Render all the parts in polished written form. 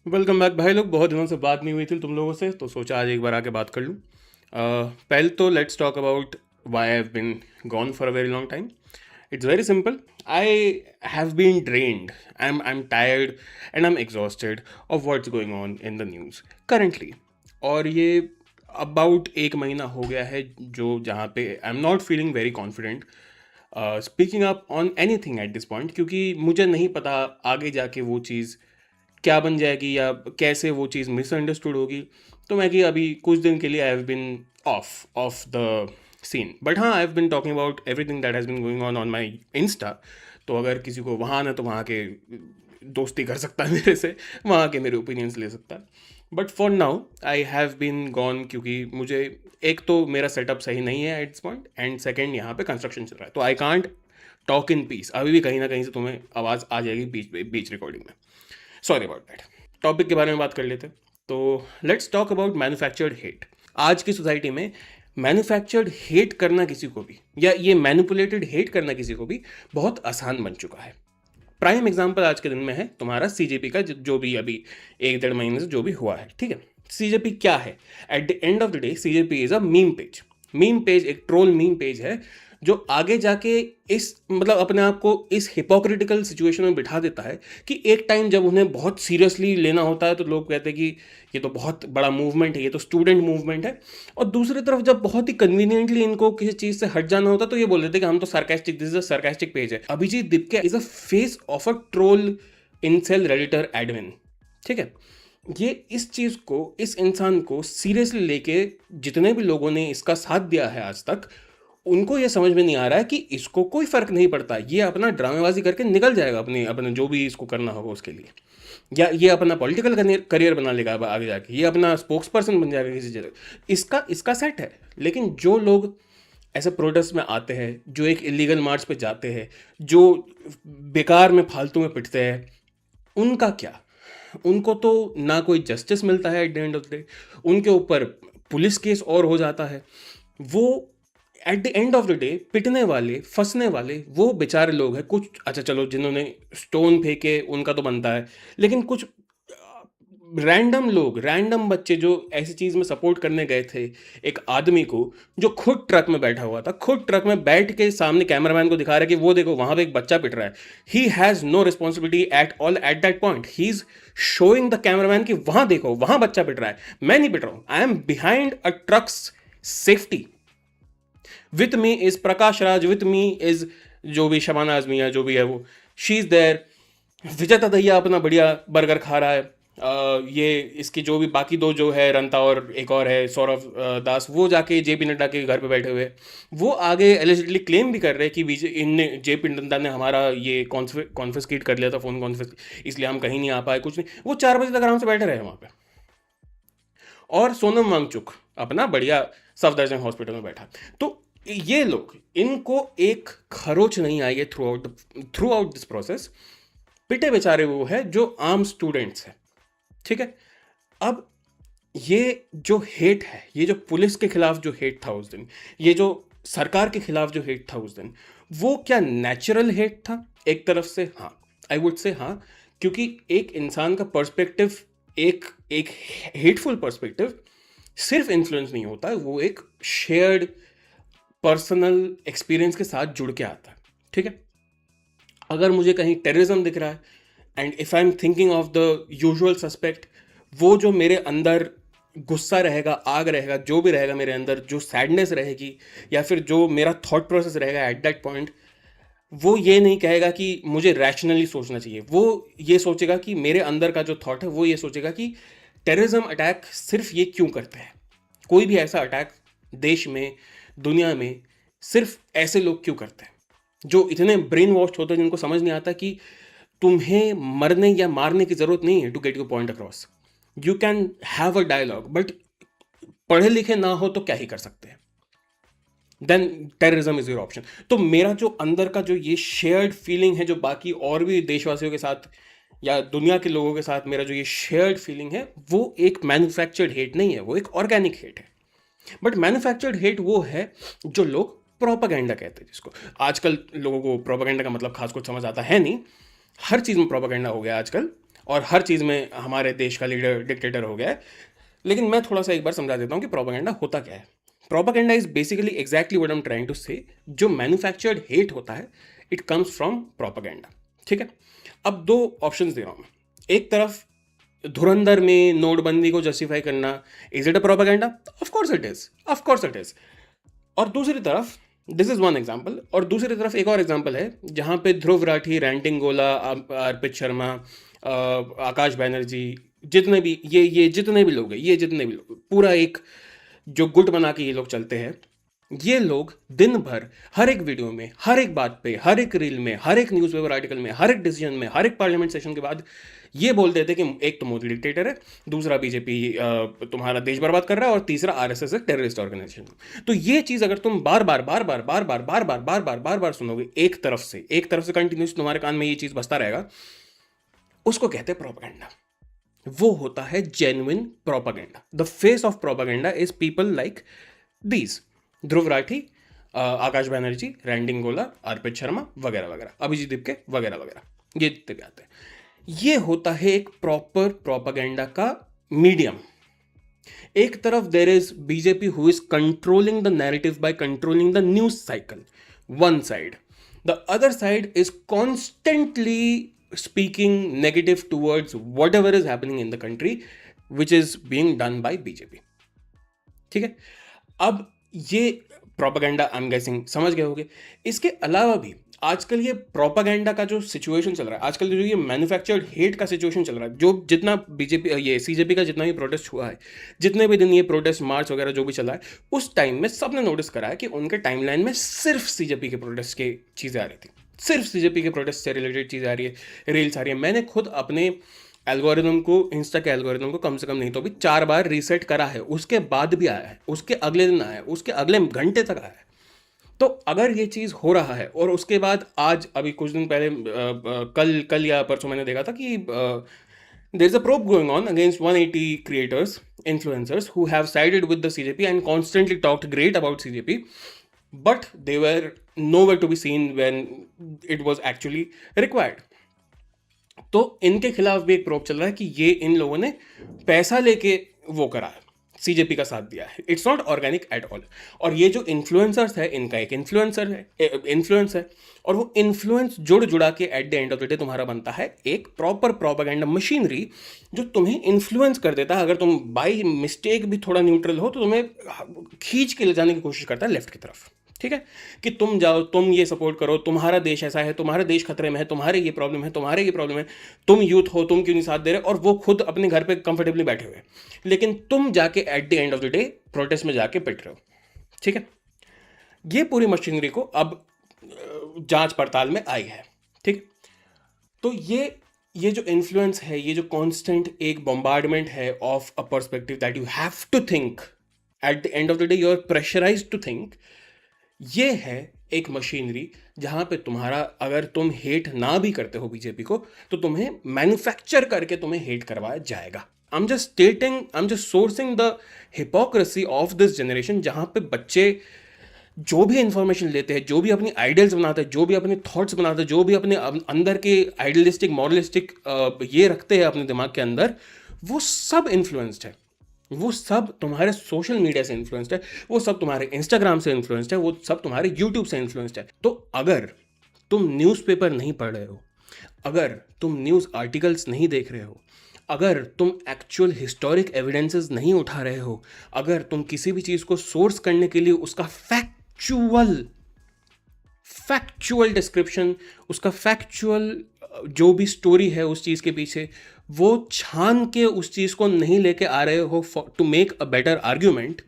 Welcome back भाई लोग। बहुत दिनों से बात नहीं हुई थी तुम लोगों से, तो सोचा आज एक बार आके बात कर लूँ। पहले तो let's talk about why I have been gone for a very long time. It's very simple. I have been drained, I am tired and I am exhausted of what's going on in the news currently. और ये about एक महीना हो गया है जो जहाँ पे I am not feeling very confident speaking up on any thing at this point, क्योंकि मुझे नहीं पता आगे जाके वो चीज़ क्या बन जाएगी या कैसे वो चीज़ मिसअंडरस्टूड होगी। तो मैं कि अभी कुछ दिन के लिए I have been off the scene, but हाँ, I have been talking about everything that has been going on my Insta. तो अगर किसी को वहाँ आना तो वहाँ के दोस्ती कर सकता है मेरे से, वहाँ के मेरे ओपिनियंस ले सकता है। But for now I have bin gone, क्योंकि मुझे एक तो मेरा सेटअप सही नहीं है at this point, and second यहाँ पे कंस्ट्रक्शन चल रहा है, तो I can't talk in peace. अभी भी कहीं ना कहीं से तुम्हें आवाज़ आ जाएगी बीच बीच रिकॉर्डिंग में। Sorry about that. टॉपिक के बारे में बात कर लेते हैं। तो let's talk about manufactured hate. आज की सोसाइटी में मैन्युफैक्चर्ड हेट करना किसी को भी, या ये मैनिपुलेटेड हेट करना किसी को भी बहुत आसान बन चुका है। प्राइम एग्जाम्पल आज के दिन में है तुम्हारा सीजेपी का, जो भी अभी एक डेढ़ महीने से जो भी हुआ है, ठीक है। सीजेपी क्या है? At the end of the day CJP is a meme page. Meme page एक ट्रोल मीम पेज है जो आगे जाके इस मतलब अपने आप को इस हिपोक्रिटिकल सिचुएशन में बिठा देता है कि एक टाइम जब उन्हें बहुत सीरियसली लेना होता है तो लोग कहते हैं कि ये तो बहुत बड़ा मूवमेंट है, ये तो स्टूडेंट मूवमेंट है। और दूसरी तरफ जब बहुत ही कन्वीनियंटली इनको किसी चीज से हट जाना होता है तो ये बोल देते हैं कि हम तो sarcastic, this is a sarcastic page है। Abhijit Dipke is a face of a troll incel Redditor admin, ठीक है। ये इस चीज को, इस इंसान को सीरियसली लेके जितने भी लोगों ने इसका साथ दिया है आज तक, उनको ये समझ में नहीं आ रहा है कि इसको कोई फर्क नहीं पड़ता, ये अपना ड्रामेबाजी करके निकल जाएगा अपने अपने जो भी इसको करना होगा उसके लिए, या ये अपना पॉलिटिकल करियर बना लेगा आगे जाके, ये अपना स्पोक्स पर्सन बन जाएगा किसी जगह। इसका इसका सेट है। लेकिन जो लोग ऐसे प्रोटेस्ट में आते हैं, जो एक इलीगल मार्च पे जाते हैं, जो बेकार में फालतू में पिटते हैं, उनका क्या? उनको तो ना कोई जस्टिस मिलता है at the end of the day, उनके ऊपर पुलिस केस और हो जाता है। वो at the end of the day पिटने वाले, फंसने वाले वो बेचारे लोग हैं कुछ। अच्छा चलो, जिन्होंने स्टोन फेंके उनका तो बनता है, लेकिन कुछ रैंडम लोग, रैंडम बच्चे जो ऐसी चीज में सपोर्ट करने गए थे एक आदमी को, जो खुद ट्रक में बैठा हुआ था, खुद ट्रक में बैठ के सामने कैमरामैन को दिखा रहा है कि वो देखो वहां पे एक बच्चा पिट रहा है। He has no responsibility at all at that point. He is showing the cameraman कि वहां देखो, वहां बच्चा पिट रहा है, मैं नहीं पिट रहा हूं, I am behind a trucks safety. With me is Prakash Raj, with me is जो भी शबाना आजमी है, जो भी है वो, she is there. Vijay Dahiya अपना बढ़िया बर्गर खा रहा है। ये इसके जो भी बाकी दो जो है, रंता और एक और है सौरभ दास, वो जाके जेपी नड्डा के घर पे बैठे हुए, वो आगे एलिजिडली क्लेम भी कर रहे हैं कि इनने, जेपी नड्डा ने हमारा ये कॉन्फिस्केट कर लिया था, फोन कॉन्फिस्केट, इसलिए हम कहीं नहीं आ पाए, कुछ नहीं। वो 4 बजे तक आराम से बैठे रहे वहां पे। और सोनम वांगचुक अपना बढ़िया सफदरजंग हॉस्पिटल में बैठा। तो ये लोग, इनको एक खरोच नहीं आई है थ्रू आउट दिस प्रोसेस। पिटे बेचारे वो है जो आम स्टूडेंट्स हैं, ठीक है। अब ये जो हेट है, ये जो पुलिस के खिलाफ जो हेट था उस दिन, ये जो सरकार के खिलाफ जो हेट था उस दिन, वो क्या नेचुरल हेट था? एक तरफ से हाँ, आई वुड से हाँ, क्योंकि एक इंसान का पर्सपेक्टिव, एक एक हेटफुल पर्सपेक्टिव सिर्फ इन्फ्लुएंस नहीं होता है, वो एक शेयर्ड पर्सनल एक्सपीरियंस के साथ जुड़ के आता है, ठीक है। अगर मुझे कहीं टेररिज्म दिख रहा है and if I am thinking of the usual suspect, वो जो मेरे अंदर गुस्सा रहेगा, आग रहेगा, जो भी रहेगा मेरे अंदर, जो सैडनेस रहेगी, या फिर जो मेरा थॉट प्रोसेस रहेगा एट दैट पॉइंट, वो ये नहीं कहेगा कि मुझे रैशनली सोचना चाहिए। वो ये सोचेगा कि मेरे अंदर का जो थॉट है वो ये सोचेगा कि टेररिज्म अटैक सिर्फ ये क्यों करते हैं, कोई भी ऐसा अटैक देश में, दुनिया में सिर्फ ऐसे लोग क्यों करते हैं, जो इतने ब्रेन वॉश होते हैं, जिनको समझ नहीं आता कि तुम्हें मरने या मारने की जरूरत नहीं है to get your point across. You can have a dialogue, but पढ़े लिखे ना हो तो क्या ही कर सकते हैं। Then terrorism is your option. तो मेरा जो अंदर का जो ये शेयर्ड फीलिंग है, जो बाकी और भी देशवासियों के साथ या दुनिया के लोगों के साथ मेरा जो ये शेयर्ड फीलिंग है, वो एक मैन्युफैक्चर्ड हेट नहीं है, वो एक ऑर्गेनिक हेट है। बट मैन्युफैक्चर्ड हेट वो है जो लोग प्रोपागेंडा कहते हैं, जिसको आजकल लोगों को प्रोपागेंडा का मतलब खास कुछ समझ आता है नहीं। हर चीज़ में प्रोपागेंडा हो गया आजकल। और हर चीज़ में हमारे देश का लीडर डिक्टेटर हो गया है। लेकिन मैं थोड़ा सा एक बार समझा देता हूँ कि प्रोपेगेंडा होता क्या है। Propaganda is basically exactly what I am trying to say. जो मैन्युफैक्चर्ड हेट होता है, इट कम्स फ्रॉम प्रोपेगेंडा। ठीक है, अब दो ऑप्शंस दे रहा हूँ मैं। एक तरफ धुरंधर में नोटबंदी को जस्टिफाई करना, is it a propaganda? Of course it is, of course it is. और दूसरी तरफ, दिस इज वन एग्जाम्पल, और दूसरी तरफ एक और एग्जाम्पल है जहाँ पे ध्रुव राठी, रैंटिंग गोला, अर्पित शर्मा, आकाश बैनर्जी, जितने भी ये जितने भी लोग हैं, ये जितने भी लोग, पूरा एक जो गुट बना के ये लोग चलते हैं, ये लोग दिन भर हर एक वीडियो में, हर एक बात पे, हर एक रील में, हर एक न्यूज़पेपर आर्टिकल में, हर एक डिसीजन में, हर एक पार्लियामेंट सेशन के बाद ये बोलते थे कि एक तो मोदी डिक्टेटर है, दूसरा बीजेपी तुम्हारा देश बर्बाद कर रहा है, और तीसरा आरएसएस है टेररिस्ट ऑर्गेनाइजेशन। तो ये चीज़ अगर तुम बार बार बार बार बार बार बार बार बार बार बार बार सुनोगे, एक तरफ से कंटिन्यूस तुम्हारे कान में ये चीज़ बसता रहेगा, उसको कहते हैं प्रोपेगेंडा। वो होता है genuine propaganda. The face of propaganda is people like these, Dhruv Rathee, Akash Banerjee, Ranting Gola, Arpit Sharma वगैरह वगैरह, अभिजीत दीपके वगैरह वगैरह, ये जितने भी आते हैं। ये होता है एक प्रॉपर प्रोपेगेंडा का मीडियम। एक तरफ there is BJP who is controlling the narrative by controlling the news cycle, one side. The other side is constantly speaking negative towards what ever is happening in the country which is being done by BJP. ठीक है, अब ये propaganda I am guessing समझ गए होंगे। इसके अलावा भी आजकल ये प्रोपेगेंडा का जो सिचुएशन चल रहा है, आजकल जो ये मैन्युफैक्चर्ड हेट का सिचुएशन चल रहा है, जो जितना बीजेपी ये सीजेपी का जितना भी प्रोटेस्ट हुआ है, जितने भी दिन ये प्रोटेस्ट मार्च वगैरह जो भी चला है, उस टाइम में सबने नोटिस करा है कि उनके टाइमलाइन में सिर्फ सीजेपी के प्रोटेस्ट की चीज़ें आ रही थी, सिर्फ सीजेपी के प्रोटेस्ट से रिलेटेड चीज़ आ रही है, रील्स आ रही है। मैंने खुद अपने एल्गोरिदम को, इंस्टा के एल्गोरिदम को कम से कम नहीं तो भी 4 बार रीसेट करा है, उसके बाद भी आया है, उसके अगले दिन आया है, उसके अगले घंटे तक आया है। तो अगर ये चीज़ हो रहा है, और उसके बाद आज अभी कुछ दिन पहले कल या परसों मैंने देखा था कि there is a probe going on against 180 creators, influencers who have sided with the CJP and constantly talked great about CJP, but they were nowhere to be seen when it was actually required. तो इनके खिलाफ भी एक probe चल रहा है कि ये इन लोगों ने पैसा लेके वो करा है, सीजेपी का साथ दिया है। It's not organic at all. और ये जो इन्फ्लुएंसर्स है, इनका एक इन्फ्लुएंस है, और वो इन्फ्लुएंस जुड़ जुड़ा के eight the end of the day तुम्हारा बनता है एक प्रॉपर प्रोपेगेंडा मशीनरी, जो तुम्हें इन्फ्लुएंस कर देता है। अगर तुम बाई मिस्टेक भी थोड़ा न्यूट्रल हो, तो तुम्हें खींच के ले जाने की कोशिश करता है लेफ्ट की तरफ। ठीक है, कि तुम जाओ, तुम ये सपोर्ट करो, तुम्हारा देश ऐसा है, तुम्हारा देश खतरे में है, तुम्हारे ये प्रॉब्लम है, तुम्हारे ये प्रॉब्लम है, तुम यूथ हो, तुम क्यों नहीं साथ दे रहे, और वो खुद अपने घर पे कंफर्टेबली बैठे हुए, लेकिन तुम जाके eight the end of the day protest में जाके पिट रहे हो। ठीक है, ये पूरी मशीनरी को अब जांच पड़ताल में आई है। ठीक, तो ये जो इन्फ्लुएंस है, ये जो कांस्टेंट एक बॉम्बार्डमेंट है of a perspective that you have to think, at the end of the day you are pressurised to think, ये है एक मशीनरी जहां पे तुम्हारा, अगर तुम हेट ना भी करते हो बीजेपी को, तो तुम्हें मैन्युफैक्चर करके तुम्हें हेट करवाया जाएगा। I am just sourcing the hypocrisy of this generation, जहां पे बच्चे जो भी इंफॉर्मेशन लेते हैं, जो भी अपनी आइडियल्स बनाते हैं, जो भी अपने थॉट्स बनाते हैं, जो भी अपने अंदर के आइडियलिस्टिक मॉरलिस्टिक ये रखते हैं अपने दिमाग के अंदर, वो सब इन्फ्लुएंस्ड है, वो सब तुम्हारे सोशल मीडिया से इन्फ्लुएंस्ड है, वो सब तुम्हारे इंस्टाग्राम से इन्फ्लुएंस्ड है, वो सब तुम्हारे यूट्यूब से इन्फ्लुएंस्ड है। तो अगर तुम न्यूज़पेपर नहीं पढ़ रहे हो, अगर तुम न्यूज़ आर्टिकल्स नहीं देख रहे हो, अगर तुम एक्चुअल हिस्टोरिक एविडेंसेस नहीं उठा रहे हो, अगर तुम किसी भी चीज़ को सोर्स करने के लिए उसका फैक्चुअल डिस्क्रिप्शन, उसका फैक्चुअल जो भी स्टोरी है उस चीज़ के पीछे, वो छान के उस चीज़ को नहीं लेके आ रहे हो to make a better argument,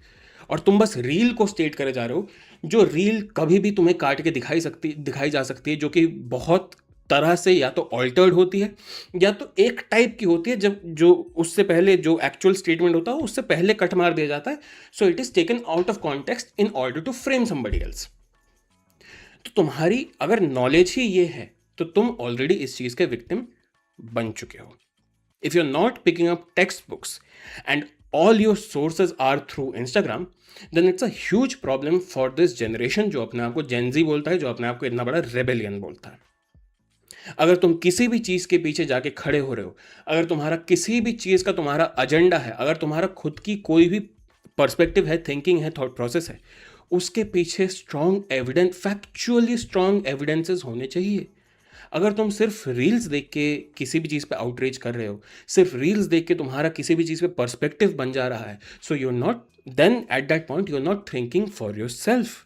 और तुम बस रील को स्टेट करे जा रहे हो, जो रील कभी भी तुम्हें काट के दिखाई जा सकती है, जो कि बहुत तरह से या तो ऑल्टर्ड होती है, या तो एक टाइप की होती है, जब जो उससे पहले जो एक्चुअल स्टेटमेंट होता है उससे पहले कट मार दिया जाता है, so it is taken out of context in order to frame somebody else. तो तुम्हारी अगर नॉलेज ही ये है, तो तुम ऑलरेडी इस चीज़ के विक्टिम बन चुके हो। If you're not picking up textbooks and all your sources are through Instagram, then it's a huge problem for this generation जो अपने आप को Gen Z बोलता है, जो अपने आप को इतना बड़ा रेबेलियन बोलता है। अगर तुम किसी भी चीज़ के पीछे जाके खड़े हो रहे हो, अगर तुम्हारा किसी भी चीज़ का तुम्हारा एजेंडा है, अगर तुम्हारा खुद की कोई भी पर्सपेक्टिव है, थिंकिंग है, थॉट प्रोसेस है, उसके पीछे strong evidence, factually strong evidences होने चाहिए। अगर तुम सिर्फ रील्स देख के किसी भी चीज़ पे आउटरीच कर रहे हो, सिर्फ रील्स देख के तुम्हारा किसी भी चीज़ पे पर्सपेक्टिव बन जा रहा है, so you are not, then at that point you are not thinking for yourself,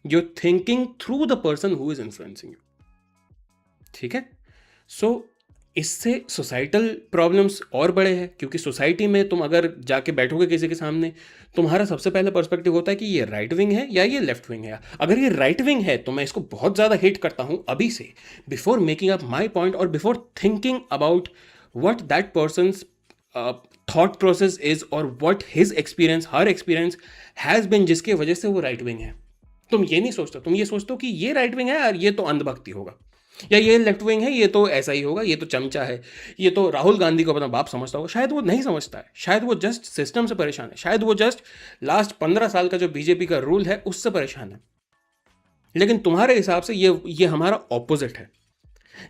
you are thinking through the person who is influencing you. ठीक है? सो इससे सोसाइटल प्रॉब्लम्स और बड़े हैं, क्योंकि सोसाइटी में तुम अगर जाके बैठोगे किसी के सामने, तुम्हारा सबसे पहले पर्सपेक्टिव होता है कि ये राइट विंग है या ये लेफ्ट विंग है। अगर ये राइट विंग है तो मैं इसको बहुत ज़्यादा हिट करता हूँ अभी से, before making up my point और before thinking about what that person's thought process is और what his experience, her experience has been, जिसके वजह से वो राइट विंग है। तुम ये नहीं सोचते, तुम ये सोचते हो कि ये राइट विंग है और ये तो अंधभक्ति होगा, या ये लेफ्ट विंग है, ये तो ऐसा ही होगा, ये तो चमचा है, ये तो राहुल गांधी को अपना बाप समझता होगा। शायद वो नहीं समझता है, शायद वो जस्ट सिस्टम से परेशान है, शायद वो जस्ट लास्ट 15 साल का जो बीजेपी का रूल है उससे परेशान है। लेकिन तुम्हारे हिसाब से ये हमारा ऑपोजिट है।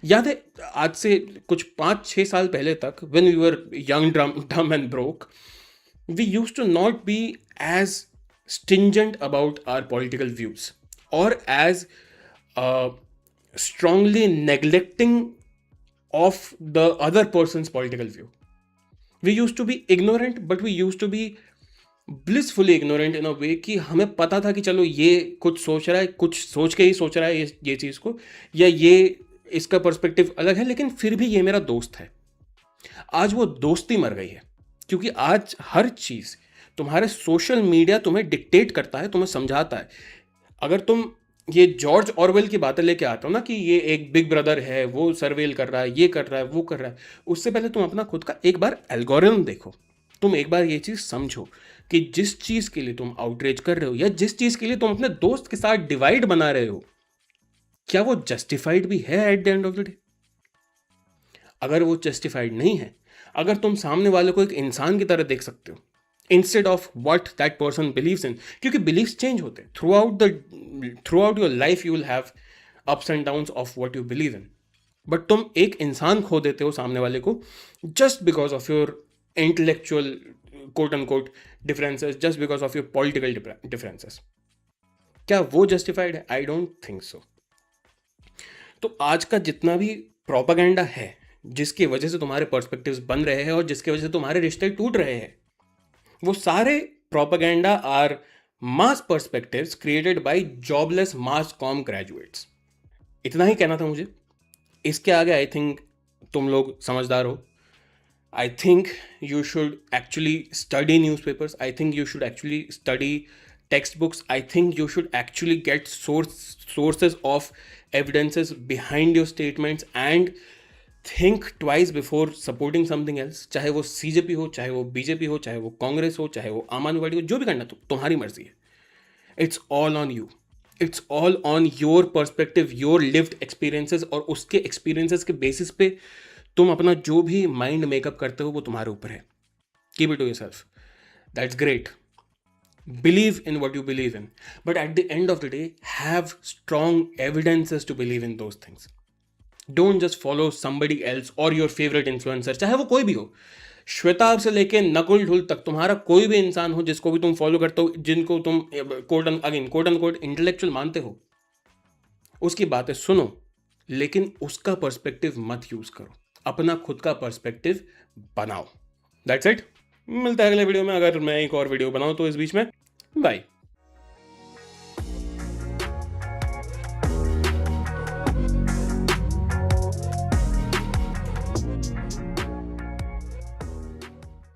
याद है आज से कुछ 5-6 साल पहले तक, when we were young, dumb and broke, we used to not be as stringent about our political views और as strongly neglecting of the other person's political view. We used to be ignorant, but we used to be blissfully ignorant in a way कि हमें पता था कि चलो ये कुछ सोच रहा है, कुछ सोच के ही सोच रहा है ये चीज़ को, या ये इसका पर्सपेक्टिव अलग है, लेकिन फिर भी ये मेरा दोस्त है। आज वो दोस्ती मर गई है, क्योंकि आज हर चीज़ तुम्हारे सोशल मीडिया तुम्हें डिक्टेट करता है, तुम्हें समझाता है। अगर तुम ये जॉर्ज ऑरवेल की बातें लेके आता हो ना कि ये एक बिग ब्रदर है, वो सर्वेल कर रहा है, ये कर रहा है, वो कर रहा है, उससे पहले तुम अपना खुद का एक बार एल्गोरिथम देखो। तुम एक बार ये चीज़ समझो कि जिस चीज़ के लिए तुम आउटरीच कर रहे हो या जिस चीज़ के लिए तुम अपने दोस्त के साथ डिवाइड बना रहे हो, क्या वो जस्टिफाइड भी है at the end of the day? अगर वो जस्टिफाइड नहीं है, अगर तुम सामने वाले को एक इंसान की तरह देख सकते हो instead of what that person believes in, क्योंकि बिलीव्स चेंज होते हैं throughout your life, you will have ups and downs of what you believe in, but तुम एक इंसान खो देते हो सामने वाले को just because of your intellectual quote and quote differences, just because of your political differences. क्या वो जस्टिफाइड है? I don't think so. तो आज का जितना भी प्रोपागेंडा है, जिसकी वजह से तुम्हारे पर्सपेक्टिव्स बन रहे हैं और जिसकी वजह से तुम्हारे रिश्ते टूट रहे हैं, वो सारे propaganda are mass perspectives created by jobless mass comm graduates. इतना ही कहना था मुझे। इसके आगे आई थिंक तुम लोग समझदार हो। I think you should actually study newspapers, I think you should actually study text books, I think you should actually get sources of evidences behind your statements and think twice before supporting something else. चाहे वो CJP हो, चाहे वो BJP हो, चाहे वो कांग्रेस हो, चाहे वो आम आदमी पार्टी हो, जो भी करना तुम्हारी मर्जी है। It's all on you, it's all on your perspective, your lived experiences, और उसके एक्सपीरियंसेस के बेसिस पे तुम अपना जो भी माइंड मेकअप करते हो वो तुम्हारे ऊपर है। Keep it to yourself, that's great. Believe in what you believe in, but at the end of the day, have strong evidences to believe in those things. Don't just follow somebody else or your favorite influencer, चाहे वो कोई भी हो। श्वेताब से लेके नकुल ढुल तक तुम्हारा कोई भी इंसान हो जिसको भी तुम फॉलो करते हो, जिनको तुम कोट एंड कोट इंटेलेक्चुअल मानते हो, उसकी बातें सुनो, लेकिन उसका पर्सपेक्टिव मत यूज करो, अपना खुद का पर्सपेक्टिव बनाओ। That's it. मिलता है अगले वीडियो में, अगर मैं एक और वीडियो बनाऊं तो इस बीच में। बाय।